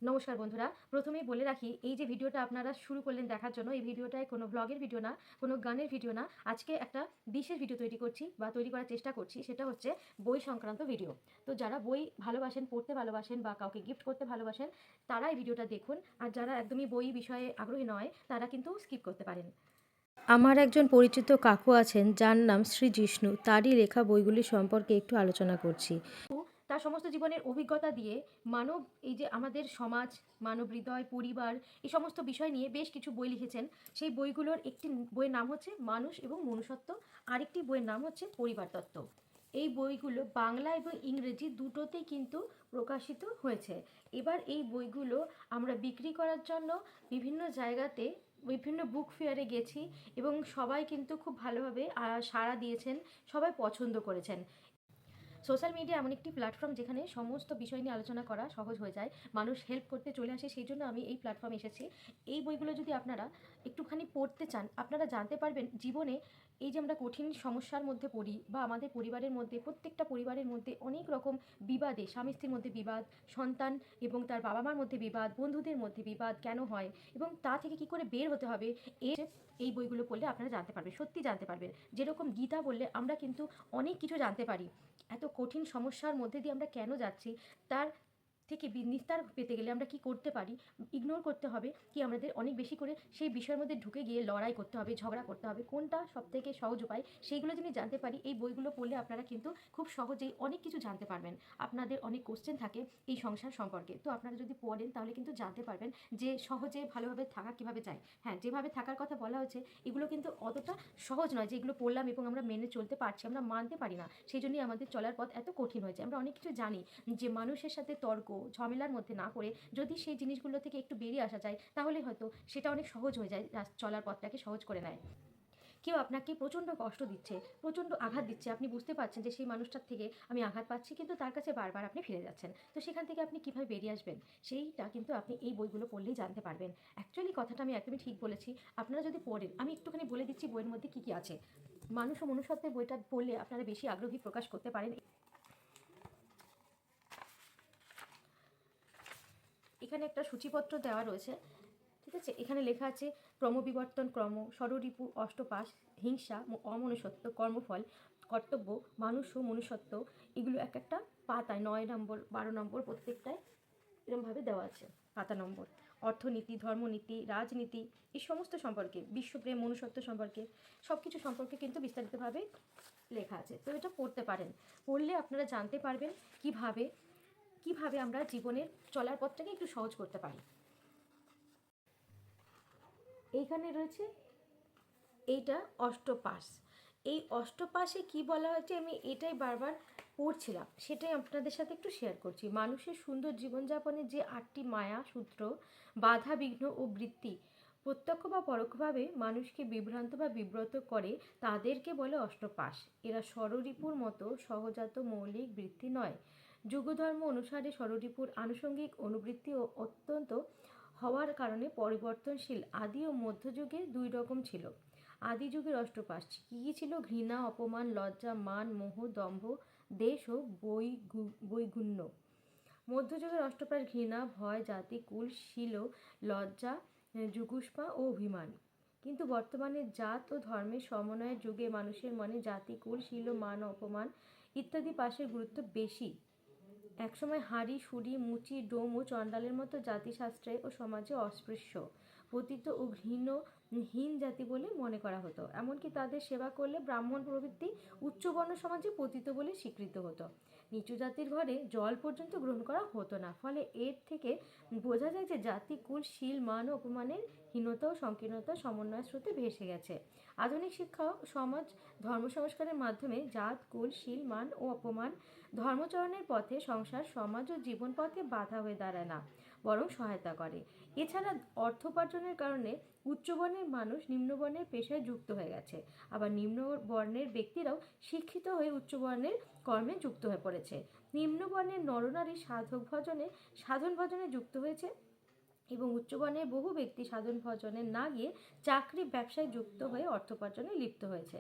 নমস্কার বন্ধুরা, প্রথমেই বলে রাখি এই যে ভিডিওটা আপনারা শুরু করলেন দেখার জন্য, এই ভিডিওটায় কোনো ব্লগের ভিডিও না, কোনো গানের ভিডিও না। আজকে একটা বিশেষ ভিডিও তৈরি করছি বা তৈরি করার চেষ্টা করছি, সেটা হচ্ছে বই সংক্রান্ত ভিডিও। তো যারা বই ভালোবাসেন, পড়তে ভালোবাসেন বা কাউকে গিফট করতে ভালোবাসেন, তারা এই ভিডিওটা দেখুন। আর যারা একদমই বই বিষয়ে আগ্রহী নয়, তারা কিন্তু স্কিপ করতে পারেন। আমার একজন পরিচিত কাকু আছেন যার নাম শ্রী জিষ্ণু। তারই লেখা বইগুলি সম্পর্কে একটু আলোচনা করছি। তার সমস্ত জীবনের অভিজ্ঞতা দিয়ে মানব, এই যে আমাদের সমাজ, মানব হৃদয়, পরিবার, এই সমস্ত বিষয় নিয়ে বেশ কিছু বই লিখেছেন। সেই বইগুলোর একটি বইয়ের নাম হচ্ছে মানুষ এবং মনুষ্যত্ব, আরেকটি বইয়ের নাম হচ্ছে পরিবার তত্ত্ব। এই বইগুলো বাংলা এবং ইংরেজি দুটোতেই কিন্তু প্রকাশিত হয়েছে। এবার এই বইগুলো আমরা বিক্রি করার জন্য বিভিন্ন জায়গাতে, বিভিন্ন বুক ফেয়ারে গেছি এবং সবাই কিন্তু খুব ভালোভাবে সাড়া দিয়েছেন, সবাই পছন্দ করেছেন। সোশ্যাল মিডিয়া এমন একটি প্ল্যাটফর্ম যেখানে সমস্ত বিষয় নিয়ে আলোচনা করা সহজ হয়ে যায়, মানুষ হেল্প করতে চলে আসে, সেই জন্য আমি এই প্ল্যাটফর্মে এসেছি। এই বইগুলো যদি আপনারা একটুখানি পড়তে চান, আপনারা জানতে পারবেন জীবনে এই যে আমরা কঠিন সমস্যার মধ্যে পড়ি, বা আমাদের পরিবারের মধ্যে, প্রত্যেকটা পরিবারের মধ্যে অনেক রকম বিবাদে, স্বামী স্ত্রীর মধ্যে বিবাদ, সন্তান এবং তার বাবা মার মধ্যে বিবাদ, বন্ধুদের মধ্যে বিবাদ কেন হয় এবং তা থেকে কি করে বের হতে হবে, এই বইগুলো পড়লে আপনারা জানতে পারবেন, সত্যি জানতে পারবেন। যেরকম গীতা বললে আমরা কিন্তু অনেক কিছু জানতে পারি, এত কঠিন সমস্যার মধ্যে দিয়ে আমরা কেন যাচ্ছি, তার থেকে নিস্তার পেতে গেলে আমরা কি করতে পারি, ইগনোর করতে হবে কি আমাদের অনেক বেশি করে সেই বিষয়ের মধ্যে ঢুকে গিয়ে লড়াই করতে হবে, ঝগড়া করতে হবে, কোনটা সবথেকে সহজ উপায়, সেইগুলো যদি জানতে পারি, এই বইগুলো পড়লে আপনারা কিন্তু খুব সহজেই অনেক কিছু জানতে পারবেন। আপনাদের অনেক কোশ্চেন থাকে এই সংসার সম্পর্কে, তো আপনারা যদি পড়েন তাহলে কিন্তু জানতে পারবেন যে সহজে ভালোভাবে থাকা কীভাবে যায়। হ্যাঁ, যেভাবে থাকার কথা বলা হয়েছে এগুলো কিন্তু অতটা সহজ নয়, যে এগুলো পড়লাম এবং আমরা মেনে চলতে পারছি, আমরা মানতে পারি না, সেই জন্যই আমাদের চলার পথ এত কঠিন হয়েছে। আমরা অনেক কিছু জানি, যে মানুষের সাথে তর্ক ঝামেলার মধ্যে না করে যদি সেই জিনিসগুলো থেকে একটু বেরিয়ে আসা যায়, তাহলে হয়তো সেটা অনেক সহজ হয়ে যায়, চলার পথটাকে সহজ করে নেয়। কেউ আপনাকে প্রচণ্ড কষ্ট দিচ্ছে, প্রচণ্ড আঘাত দিচ্ছে, আপনি বুঝতে পারছেন যে সেই মানুষটার থেকে আমি আঘাত পাচ্ছি, কিন্তু তার কাছে বারবার আপনি ফিরে যাচ্ছেন, তো সেখান থেকে আপনি কীভাবে বেরিয়ে আসবেন, সেইটা কিন্তু আপনি এই বইগুলো পড়লেই জানতে পারবেন। অ্যাকচুয়ালি কথাটা আমি একদমই ঠিক বলেছি, আপনারা যদি পড়েন, আমি একটুখানি বলে দিচ্ছি বইয়ের মধ্যে কী কী আছে। মানুষ ও মনুষ্যত্বের বইটা পড়লে আপনারা বেশি আগ্রহী প্রকাশ করতে পারেন। এখানে একটা সূচিপত্র দেওয়া রয়েছে, ঠিক আছে। এখানে লেখা আছে ক্রমবিবর্তন, ক্রম, ষড়রিপু, অষ্টপাশ, হিংসা, অমনুষ্যত্ব, কর্মফল, কর্তব্য, মানুষ ও মনুষ্যত্ব। এগুলো এক একটা পাতায় 9 নম্বর 12 নম্বর প্রত্যেকটায় এরমভাবে দেওয়া আছে পাতা নম্বর। অর্থনীতি, ধর্মনীতি, রাজনীতি, এই সমস্ত সম্পর্কে, বিশ্বপ্রেম, মনুষ্যত্ব সম্পর্কে, সব কিছু সম্পর্কে কিন্তু বিস্তারিতভাবে লেখা আছে। তো এটা পড়তে পারেন, পড়লে আপনারা জানতে পারবেন কিভাবে কিভাবে আমরা জীবনের চলার পথটাকে একটু সহজ করতে পারি। এইখানে রয়েছে এইটা অষ্টপাশ। এই অষ্টপাশে কি বলা হয়েছে আমি এটাই বারবার পড়ছিলাম, সেটাই আপনাদের সাথে একটু শেয়ার করছি। মানুষের সুন্দর জীবনযাপনের যে 8টি মায়া সূত্র, বাধা বিঘ্ন ও বৃত্তি প্রত্যক্ষ বা পরোক্ষভাবে মানুষকে বিভ্রান্ত বা বিব্রত করে, তাদেরকে বলে অষ্টপাশ। এরা ষড়রিপুর মতো সহজাত মৌলিক বৃত্তি নয়। যুগধর্ম অনুসারে ষড়রিপুর আনুষঙ্গিক অনুবৃত্তি ও অত্যন্ত হওয়ার কারণে পরিবর্তনশীল। আদি ও মধ্যযুগে দুই রকম ছিল। আদি যুগের অষ্টপাশ কী কী ছিল? ঘৃণা, অপমান, লজ্জা, মান, মোহ, দম্ভ, দেশ ও বৈগুণ্য। মধ্যযুগের অষ্টপাশ ঘৃণা, ভয়, জাতি, কুল, শীল, লজ্জা, জুগুষ্মা ও অভিমান। কিন্তু বর্তমানে জাত ও ধর্মের সমন্বয়ের যুগে মানুষের মনে জাতি, কুল, শীল, মান, অপমান ইত্যাদি পাশের গুরুত্ব বেশি। একসময় হাঁড়ি, সুরি, মুচি, ডোম ও চণ্ডালের মতো জাতিশাস্ত্রে ও সমাজে অস্পৃশ্য, পতিত ও হীন জাতি বলে মনে করা হতো। এমনকি তাদের সেবা করলে ব্রাহ্মণ প্রভৃতি উচ্চবর্ণ সমাজে পতিত বলে স্বীকৃত হতো। নিচু জাতির ঘরে জল পর্যন্ত গ্রহণ করা হতো না। ফলে এর থেকে বোঝা যায় যে জাতি, কুল, শীল, মান ও অপমানের হীনতা ও সংকীর্ণতা সমন্বয় স্রোতে ভেসে গেছে। আধুনিক শিক্ষা ও সমাজ ধর্ম সংস্কারের মাধ্যমে জাত, কুল, শীল, মান ও অপমান ধর্মচরণের পথে, সংসার, সমাজ ও জীবন পথে বাধা হয়ে দাঁড়ায় না, বরং সহায়তা করে। এছাড়া অর্থোপার্জনের কারণে উচ্চবর্ণের মানুষ নিম্নবর্ণের পেশায় যুক্ত হয়ে গেছে, আবার নিম্নবর্ণের ব্যক্তিরাও শিক্ষিত হয়ে উচ্চবর্ণের কর্মে যুক্ত হয়ে পড়েছে। নিম্নবর্ণের নরনারী সাধন ভজনে যুক্ত হয়েছে এবং উচ্চবর্ণের বহু ব্যক্তি সাধন ভজনে না গিয়ে চাকরি ব্যবসায় যুক্ত হয়ে অর্থোপার্জনে লিপ্ত হয়েছে।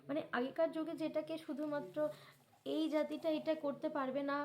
মানে আগেকার যুগে যেটাকে শুধুমাত্র এই জাতিটা এটা করতে পারবে না,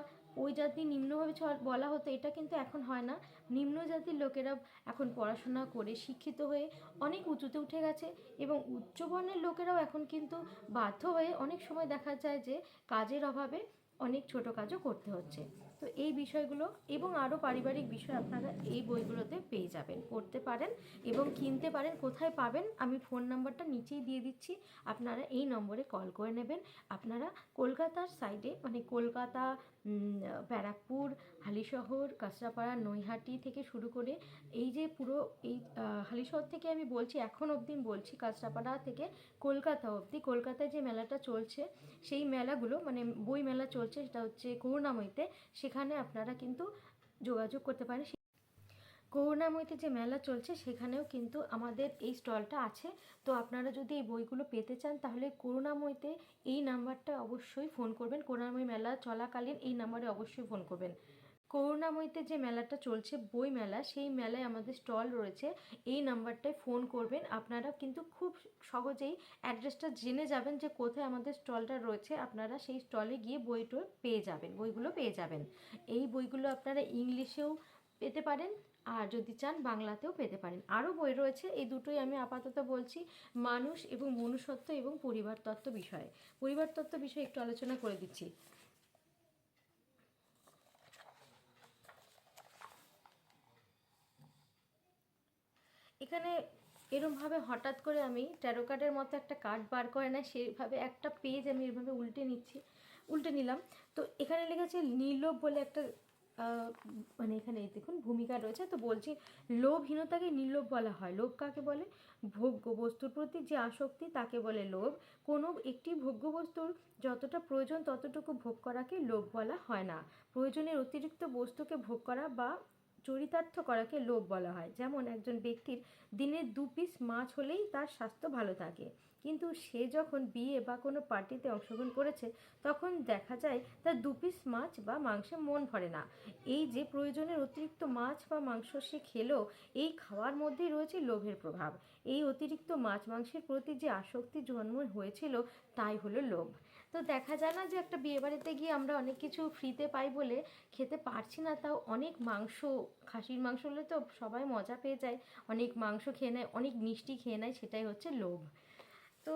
ওই জাতি নিম্নভাবে বলা হতো, এটা কিন্তু এখন হয় না। নিম্ন জাতির লোকেরা এখন পড়াশোনা করে শিক্ষিত হয়ে অনেক উঁচুতে উঠে গেছে, এবং উচ্চবর্ণের লোকেরাও এখন কিন্তু বাধ্য হয়ে অনেক সময় দেখা যায় যে কাজের অভাবে অনেক ছোট কাজও করতে হচ্ছে। তো এই বিষয়গুলো এবং আরও পারিবারিক বিষয় আপনারা এই বইগুলোতে পেয়ে যাবেন, পড়তে পারেন এবং কিনতে পারেন। কোথায় পাবেন আমি ফোন নাম্বারটা নিচেই দিয়ে দিচ্ছি, আপনারা এই নম্বরে কল করে নেবেন। আপনারা কলকাতার সাইডে, মানে কলকাতা, ব্যারাকপুর, হালিশহর, কাঁচরাপাড়া, নৈহাটি থেকে শুরু করে এই যে পুরো এই হালিশহর থেকে আমি বলছি, এখন অবধি বলছি, কাঁচরাপাড়া থেকে কলকাতা অবধি, কলকাতায় যে মেলাটা চলছে সেই মেলাগুলো, মানে বই মেলা চলছে, সেটা হচ্ছে করুণাময়ীতে, সেখানে আপনারা কিন্তু যোগাযোগ করতে পারেন। করুণাময়ীতে যে মেলা চলছে সেখানেও কিন্তু আমাদের এই স্টলটা আছে। তো আপনারা যদি এই বইগুলো পেতে চান তাহলে করুণাময়ীতে এই নাম্বারটা অবশ্যই ফোন করবেন। করুণাময়ী মেলা চলাকালীন এই নাম্বারে অবশ্যই ফোন করবেন। করুণাময়ীতে যে মেলাটা চলছে বই মেলা, সেই মেলায় আমাদের স্টল রয়েছে, এই নাম্বারটায় ফোন করবেন। আপনারা কিন্তু খুব সহজেই অ্যাড্রেসটা জেনে যাবেন যে কোথায় আমাদের স্টলটা রয়েছে, আপনারা সেই স্টলে গিয়ে বইগুলো পেয়ে যাবেন। এই বইগুলো আপনারা ইংলিশেও পেতে পারেন, আর যদি চান বাংলাতেও পেতে পারেন। আরও বই রয়েছে, এই দুটোই আমি আপাতত বলছি, মানুষ এবং মনুষ্যত্ব এবং পরিবারতত্ত্ব বিষয়ে। পরিবারতত্ত্ব বিষয়ে একটু আলোচনা করে দিচ্ছি। এখানে এরমভাবে হঠাৎ করে আমি ট্যারো কার্ডের মতো একটা কার্ড বার করে না, সেইভাবে একটা পেজ আমি এরভাবে উল্টে নিলাম। তো এখানে লেগেছে নির্লোভ বলে একটা মানে এখানে এই দেখুন ভূমিকা রয়েছে। তো বলছি, লোভহীনতাকে নির্লোভ বলা হয়। লোভ কাকে বলে? ভোগ্য বস্তুর প্রতি যে আসক্তি তাকে বলে লোভ। কোনো একটি ভোগ্য বস্তুর যতটা প্রয়োজন ততটুকু ভোগ করাকে লোভ বলা হয় না। প্রয়োজনের অতিরিক্ত বস্তুকে ভোগ করা বা চরিতার্থ করাকে লোভ বলা হয়। যেমন একজন ব্যক্তির দিনে 2 পিস মাছ হলেই তার স্বাস্থ্য ভালো থাকে, কিন্তু সে যখন বিয়ে বা কোনো পার্টিতে অংশগ্রহণ করেছে তখন দেখা যায় তার 2 পিস মাছ বা মাংসে মন ভরে না। এই যে প্রয়োজনের অতিরিক্ত মাছ বা মাংস সে খেলো, এই খাওয়ার মধ্যেই রয়েছে লোভের প্রভাব। এই অতিরিক্ত মাছ মাংসের প্রতি যে আসক্তি জন্ম হয়েছিল তাই হলো লোভ। তো দেখা যায় না যে একটা বিয়েবাড়িতে গিয়ে আমরা অনেক কিছু ফ্রিতে পাই বলে খেতে পারছি না, তাও অনেক মাংস, খাসির মাংস হলে তো সবাই মজা পেয়ে যায়, অনেক মাংস খেয়ে নেয়, অনেক মিষ্টি খেয়ে নেয়, সেটাই হচ্ছে লোভ। তো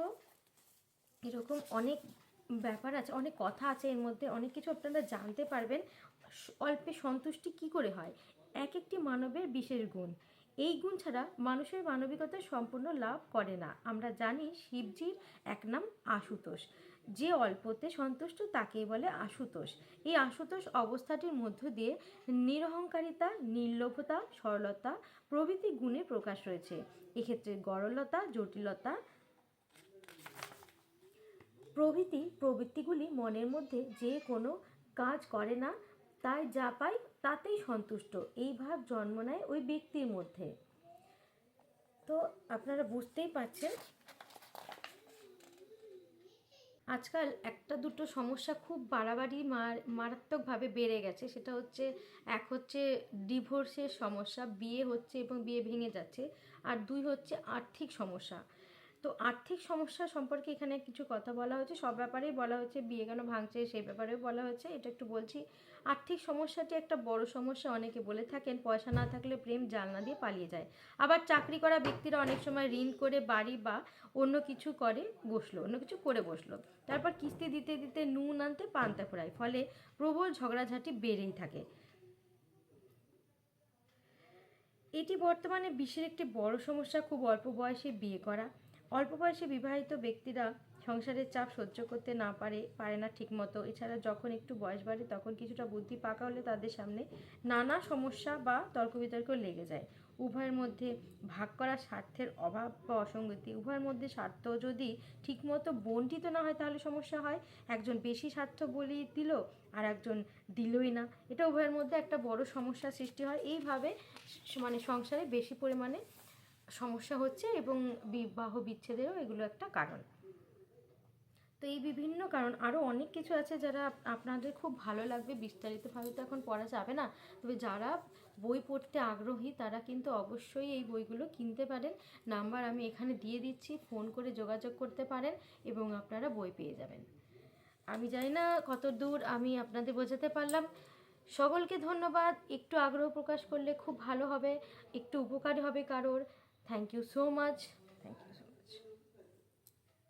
এরকম অনেক ব্যাপার আছে, অনেক কথা আছে এর মধ্যে, অনেক কিছু আপনারা জানতে পারবেন। অল্পে সন্তুষ্টি কি করে হয়? এক একটি মানবের বিশেষ গুণ, এই গুণ ছাড়া মানুষের মানবিকতা সম্পূর্ণ লাভ করে না। আমরা জানি শিবজির এক নাম আশুতোষ। যে অল্পতে সন্তুষ্ট তাকেই বলে আশুতোষ। এই আশুতোষ অবস্থাটির মধ্য দিয়ে নিরহংকারিতা, নির্লোভতা, সরলতা প্রভৃতি গুণের প্রকাশ রয়েছে। এক্ষেত্রে গরলতা, জটিলতা প্রভৃতি প্রবৃত্তিগুলি মনের মধ্যে যে কোনো কাজ করে না, তাই যা পায় তাতেই সন্তুষ্ট, এই ভাব জন্ম নেয় ওই ব্যক্তির মধ্যে। তো আপনারা বুঝতেই পারছেন আজকাল একটা দুটো সমস্যা খুব বাড়াবাড়ি মারাত্মকভাবে বেড়ে গেছে। সেটা হচ্ছে, এক হচ্ছে ডিভোর্সের সমস্যা, বিয়ে হচ্ছে এবং বিয়ে ভেঙে যাচ্ছে, আর 2 হচ্ছে আর্থিক সমস্যা। তো আর্থিক সমস্যা সম্পর্কে এখানে কিছু কথা বলা হয়েছে, সব ব্যাপারেই বলা হয়েছে, বিয়ে কেন ভাঙছে সেই ব্যাপারেও বলা হয়েছে, এটা একটু বলছি। আর্থিক সমস্যাটি একটা বড় সমস্যা। অনেকে বলে থাকেন পয়সা না থাকলে প্রেম জানলা দিয়ে পালিয়ে যায়। আবার চাকরি করা ব্যক্তিরা অনেক সময় ঋণ করে বাড়ি বা অন্য কিছু করে বসলো, তারপর কিস্তি দিতে দিতে নুন আনতে পান্তা ফুরায়, ফলে প্রবল ঝগড়াঝাটি বেড়েই থাকে। এটি বর্তমানে বিশ্বের একটি বড় সমস্যা। খুব অল্প বয়সে বিয়ে করা, অল্প বয়সে বিবাহিত ব্যক্তিরা সংসারের চাপ সহ্য করতে না পারে না ঠিকমতো। এছাড়া যখন একটু বয়স বাড়ে তখন কিছুটা বুদ্ধি পাকা হলে তাদের সামনে নানা সমস্যা বা তর্ক বিতর্ক লেগে যায়। উভয়ের মধ্যে ভাগ করা স্বার্থের অভাব বা অসঙ্গতি, উভয়ের মধ্যে স্বার্থ যদি ঠিকমতো বণ্টিত না হয় তাহলে সমস্যা হয়। একজন বেশি স্বার্থ বলি দিল আর একজন দিলই না, এটা উভয়ের মধ্যে একটা বড় সমস্যার সৃষ্টি হয়। এইভাবে মানে সংসারে বেশি পরিমাণে সমস্যা হচ্ছে, এবং বিবাহ বিচ্ছেদেরও এগুলো একটা কারণ। তো এই বিভিন্ন কারণ, আরও অনেক কিছু আছে যারা আপনাদের খুব ভালো লাগবে। বিস্তারিতভাবে তো এখন পড়া যাবে না, তবে যারা বই পড়তে আগ্রহী তারা কিন্তু অবশ্যই এই বইগুলো কিনতে পারেন। নাম্বার আমি এখানে দিয়ে দিচ্ছি, ফোন করে যোগাযোগ করতে পারেন এবং আপনারা বই পেয়ে যাবেন। আমি জানি না কত দূর আমি আপনাদের বোঝাতে পারলাম। সকলকে ধন্যবাদ। একটু আগ্রহ প্রকাশ করলে খুব ভালো হবে, একটু উপকারী হবে কারোর। Thank you so much.